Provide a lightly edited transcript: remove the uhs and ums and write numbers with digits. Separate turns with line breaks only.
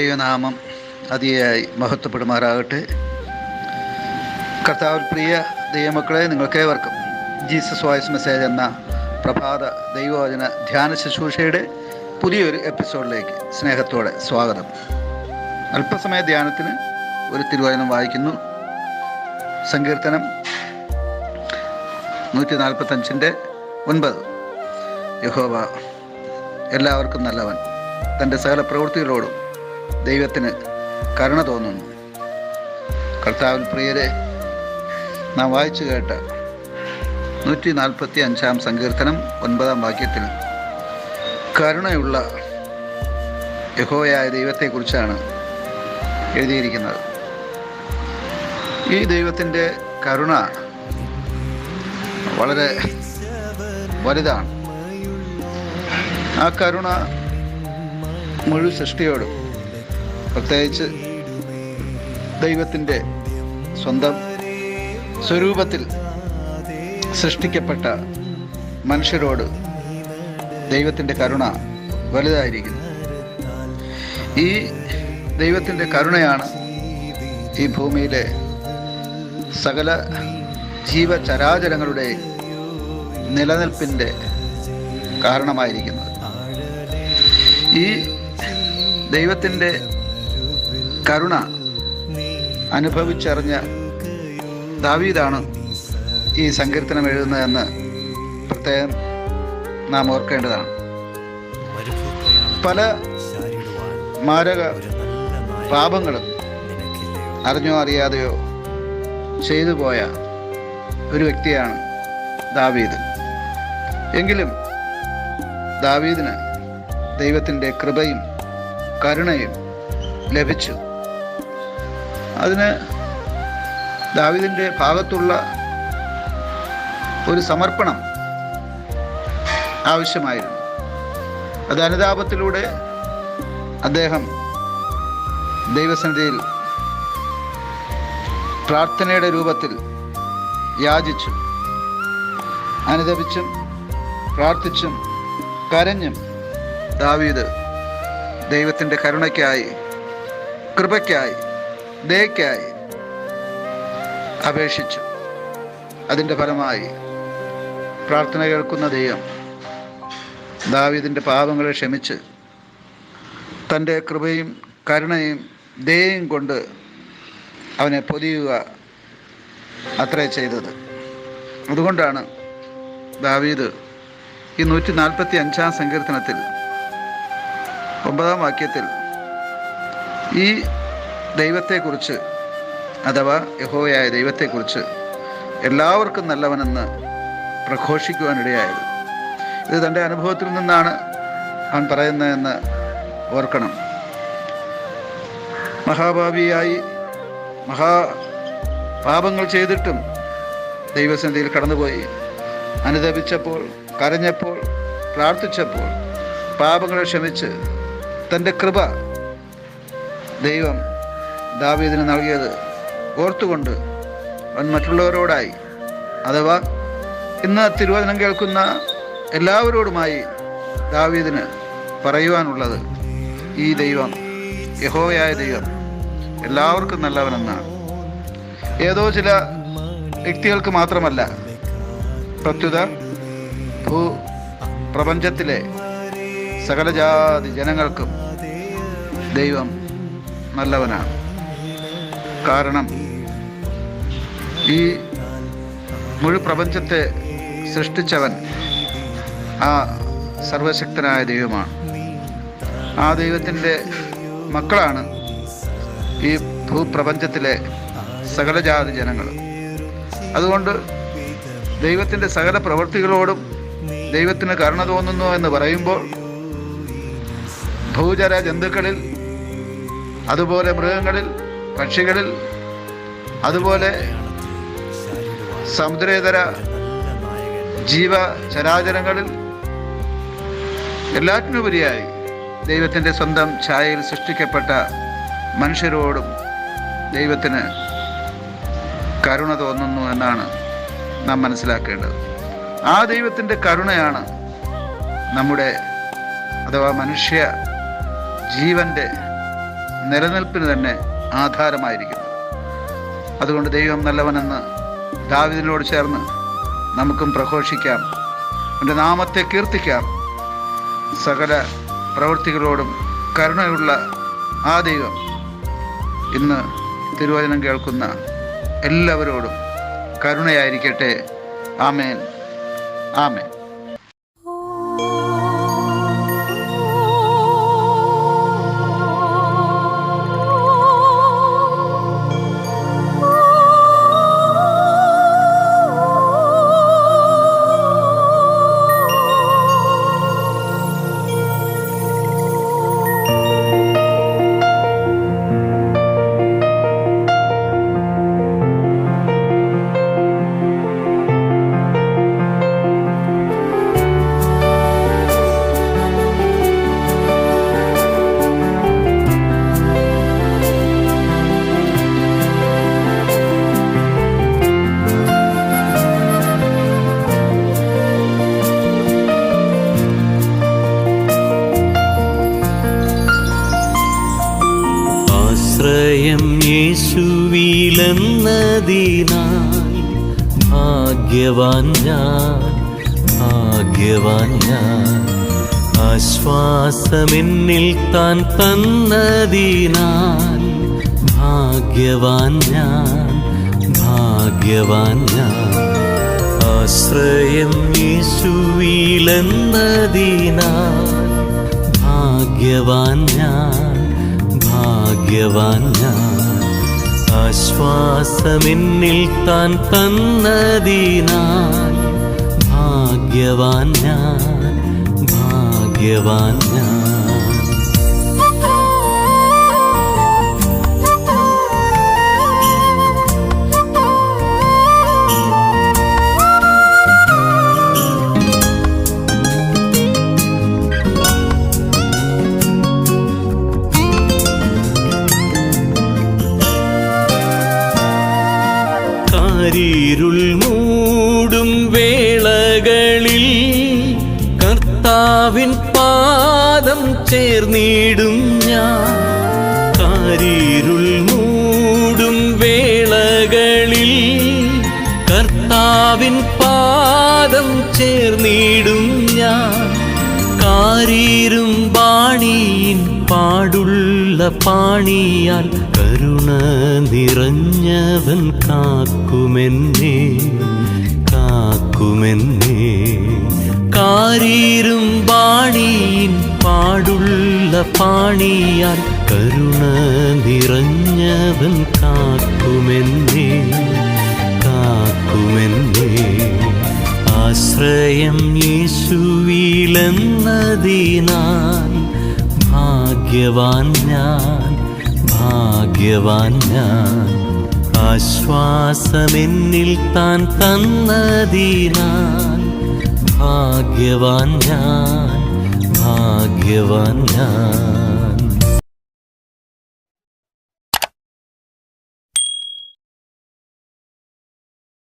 ദൈവനാമം അതിയായി മഹത്വപ്പെടുമാറാകട്ടെ. കർത്താവിൽ പ്രിയ ദൈവമക്കളെ, നിങ്ങൾക്കേവർക്കും ജീസസ് വോയിസ് മെസ്സേജ് എന്ന പ്രഭാത ദൈവവചന ധ്യാന ശുശ്രൂഷയുടെ പുതിയൊരു എപ്പിസോഡിലേക്ക് സ്നേഹത്തോടെ സ്വാഗതം. അല്പസമയ ധ്യാനത്തിന് ഒരു തിരുവചനം വായിക്കുന്നു. സങ്കീർത്തനം 145:9. യഹോവ എല്ലാവർക്കും നല്ലവൻ, തൻ്റെ സകല പ്രവൃത്തികളോടും ദൈവത്തിന് കരുണ തോന്നുന്നു. കർത്താവിൽ പ്രിയരെ, നാം വായിച്ചു കേട്ട 145 സങ്കീർത്തനം 9 വാക്യത്തിൽ കരുണയുള്ള യഹോവയായ ദൈവത്തെക്കുറിച്ചാണ് എഴുതിയിരിക്കുന്നത്. ഈ ദൈവത്തിൻ്റെ കരുണ വളരെ വലുതാണ്. ആ കരുണ മുഴുവൻ സൃഷ്ടിയോടും, പ്രത്യേകിച്ച് ദൈവത്തിൻ്റെ സ്വന്തം സ്വരൂപത്തിൽ സൃഷ്ടിക്കപ്പെട്ട മനുഷ്യരോട് ദൈവത്തിൻ്റെ കരുണ വലുതായിരിക്കുന്നു. ഈ ദൈവത്തിൻ്റെ കരുണയാണ് ഈ ഭൂമിയിലെ സകല ജീവചരാചരങ്ങളുടെ നിലനിൽപ്പിൻ്റെ കാരണമായിരിക്കുന്നത്. ഈ ദൈവത്തിൻ്റെ കരുണ അനുഭവിച്ചറിഞ്ഞ ദാവീദാണ് ഈ സങ്കീർത്തനം എഴുതുന്നതെന്ന് പ്രത്യേകം നാം ഓർക്കേണ്ടതാണ്. പല മാരക പാപങ്ങളും അറിഞ്ഞോ അറിയാതെയോ ചെയ്തു പോയ ഒരു വ്യക്തിയാണ് ദാവീദ്. എങ്കിലും ദാവീദിന് ദൈവത്തിൻ്റെ കൃപയും കരുണയും ലഭിച്ചു. അതിന് ദാവീദിൻ്റെ ഭാഗത്തുള്ള ഒരു സമർപ്പണം ആവശ്യമായിരുന്നു. അത് അനുതാപത്തിലൂടെ അദ്ദേഹം ദൈവസന്നിധിയിൽ പ്രാർത്ഥനയുടെ രൂപത്തിൽ യാചിച്ചു, അനുതപിച്ചും പ്രാർത്ഥിച്ചും കരഞ്ഞും ദാവീദ് ദൈവത്തിൻ്റെ കരുണയ്ക്കായി, കൃപയ്ക്കായി, ദയയ്ക്കായി അപേക്ഷിച്ചു. അതിൻ്റെ ഫലമായി പ്രാർത്ഥന കേൾക്കുന്ന ദൈവം ദാവീദിൻ്റെ പാപങ്ങളെ ക്ഷമിച്ച് തൻ്റെ കൃപയും കരുണയും ദയയും കൊണ്ട് അവനെ പൊതിയുക അത്രേ ചെയ്തത്. അതുകൊണ്ടാണ് ദാവീദ് ഈ 145 സങ്കീർത്തനത്തിൽ 9 വാക്യത്തിൽ ഈ ദൈവത്തെക്കുറിച്ച്, അഥവാ യഹോവയായ ദൈവത്തെക്കുറിച്ച് എല്ലാവർക്കും നല്ലവനെന്ന് പ്രഘോഷിക്കുവാനിടയായത്. ഇത് തൻ്റെ അനുഭവത്തിൽ നിന്നാണ് അവൻ പറയുന്നതെന്ന് ഓർക്കണം. മഹാഭാവിയായി മഹാപാപങ്ങൾ ചെയ്തിട്ടും ദൈവസന്നിധിയിൽ കടന്നുപോയി അനുതപിച്ചപ്പോൾ, കരഞ്ഞപ്പോൾ, പ്രാർത്ഥിച്ചപ്പോൾ പാപങ്ങളെ ക്ഷമിച്ച് തൻ്റെ കൃപ ദൈവം ദാവീദിന് നൽകിയത് ഓർത്തുകൊണ്ട് അവൻ മറ്റുള്ളവരോടായി, അഥവാ ഇന്ന് തിരുവചനം കേൾക്കുന്ന എല്ലാവരോടുമായി ദാവീദിന് പറയുവാനുള്ളത്, ഈ ദൈവം, യഹോവയായ ദൈവം എല്ലാവർക്കും നല്ലവനെന്നാണ്. ഏതോ ചില വ്യക്തികൾക്ക് മാത്രമല്ല, പ്രത്യുത പ്രപഞ്ചത്തിലെ സകലജാതി ജനങ്ങൾക്കും ദൈവം നല്ലവനാണ്. കാരണം ഈ മുഴു പ്രപഞ്ചത്തെ സൃഷ്ടിച്ചവൻ ആ സർവശക്തനായ ദൈവമാണ്. ആ ദൈവത്തിൻ്റെ മക്കളാണ് ഈ ഭൂപ്രപഞ്ചത്തിലെ സകലജാതി ജനങ്ങൾ. അതുകൊണ്ട് ദൈവത്തിൻ്റെ സകല പ്രവൃത്തികളോടും ദൈവത്തിന് കരുണ തോന്നുന്നു എന്ന് പറയുമ്പോൾ, ഭൂചര ജന്തുക്കളിൽ, അതുപോലെ മൃഗങ്ങളിൽ, പക്ഷികളിൽ, അതുപോലെ സമുദ്രേതര ജീവചരാചരങ്ങളിൽ എല്ലാറ്റിനുപരിയായി ദൈവത്തിൻ്റെ സ്വന്തം ഛായയിൽ സൃഷ്ടിക്കപ്പെട്ട മനുഷ്യരോടും ദൈവത്തിന് കരുണ തോന്നുന്നു എന്നാണ് നാം മനസ്സിലാക്കേണ്ടത്. ആ ദൈവത്തിൻ്റെ കരുണയാണ് നമ്മുടെ, അഥവാ മനുഷ്യ ജീവൻ്റെ നിലനിൽപ്പിന് തന്നെ ആധാരമായിരിക്കുന്നത്. അതുകൊണ്ട് ദൈവം നല്ലവനെന്ന് ദാവീദിനോട് ചേർന്ന് നമുക്കും പ്രഘോഷിക്കാം, അവൻ്റെ നാമത്തെ കീർത്തിക്കാം. സകല പ്രവൃത്തികളോടും കരുണയുള്ള ആ ദൈവം ഇന്ന് തിരുവചനം കേൾക്കുന്ന എല്ലാവരോടും കരുണയായിരിക്കട്ടെ. ആമേൻ, ആമേൻ.
ആശ്രയം യേശുവിലെന്നതിനാൽ ഭാഗ്യവാൻ ഞാൻ, ഭാഗ്യവാൻ ഞാൻ. ആശ്വാസമെന്നിൽ താൻ തന്നതിനാൽ ഭാഗ്യവാൻ ഞാൻ, ഭാഗ്യവാൻ ഞാൻ. ആശ്രയം യേശുവിലെന്നതിനാൽ ഭാഗ്യവാൻ ഞാൻ, ഭാഗ്യവാൻ ഞാൻ. ആശ്വാസമെന്നിൽ താൻ തന്നതിനാൽ ഭാഗ്യവാൻ ഞാൻ, ഭാഗ്യവാൻ ഞാൻ. ഇരുൾ മൂടും വേളകളിൽ കർത്താവിൻ പാദം ചേർന്നിടും ഞാൻ. കാരിരുൾ മൂടും വേളകളിൽ കർത്താവിൻ പാദം ചേർന്നിടും ഞാൻ. കാരീരും ബാണിയിൻ പാടുള്ള പാണിയാൽ കരുണ നിറഞ്ഞവൻ കാക്കുമെന്നേ, കാക്കുമെന്നേ. കാരീരും ബാണിയിൻ പാടുള്ള പാണിയാൽ കരുണ നിറഞ്ഞവൻ കാക്കുമെന്നേ, കാക്കുമെന്നേ. ആശ്രയം യേശുവിലെന്നതിനാൽ ഭാഗ്യവാൻ ഞാൻ, ഭാഗ്യവാൻ ഞാൻ. ആശ്വാസമെന്നിൽ താൻ തന്നതിനാൽ ഭാഗ്യവാൻ ഞാൻ, ഭാഗ്യവാൻ ഞാൻ.